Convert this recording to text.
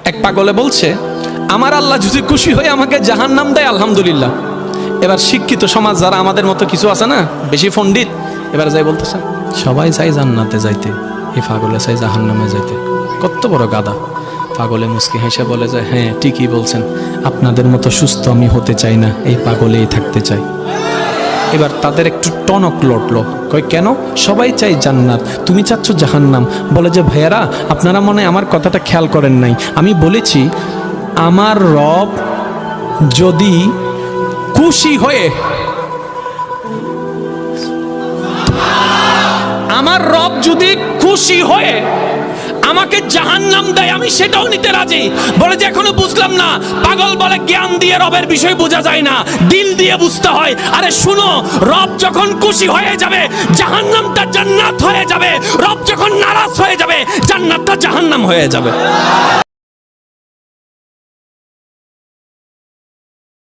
এক পাগলে বলছে, আমার আল্লাহ যদি খুশি হয়ে আমাকে জাহান্নাম দেয় আলহামদুলিল্লাহ। এবার শিক্ষিত সমাজ যারা আমাদের মতো কিছু আছে না, বেশি পণ্ডিত, এবার যাই বলতেছে সবাই চাই জান্নাতে যাইতে, এই পাগলে চাই জাহান্নামে যাইতে। কত বড় গাদা। পাগলে মুস্কি হেসে বলে যে, হ্যাঁ ঠিকই বলছেন, আপনাদের মতো সুস্থ আমি হতে চাই না, এই পাগলেই থাকতে চাই। এবার তাদের একটু টনক লটলো, কয় কেন? সবাই চাই জান্নাত, তুমি চাচ্ছ জাহান্নাম। বলে যে ভাইয়ারা, আপনারা মনে হয় আমার কথাটা খেয়াল করেন নাই। আমি বলেছি আমার রব যদি খুশি হয়ে, আমার রব যদি খুশি হয়ে আমাকে জাহান্নাম দেয়, আমি সেটাও নিতে রাজি। বলে যে এখনো বুঝলাম না। পাগল বলে জ্ঞান দিয়ে রবের বিষয় বোঝা যায় না, দিল দিয়ে বুঝতে হয়। আরে শুনো, রব যখন খুশি হয়ে যাবে জাহান্নামটা জান্নাত হয়ে যাবে, রব যখন নারাজ হয়ে যাবে জান্নাতটা জাহান্নাম হয়ে যাবে।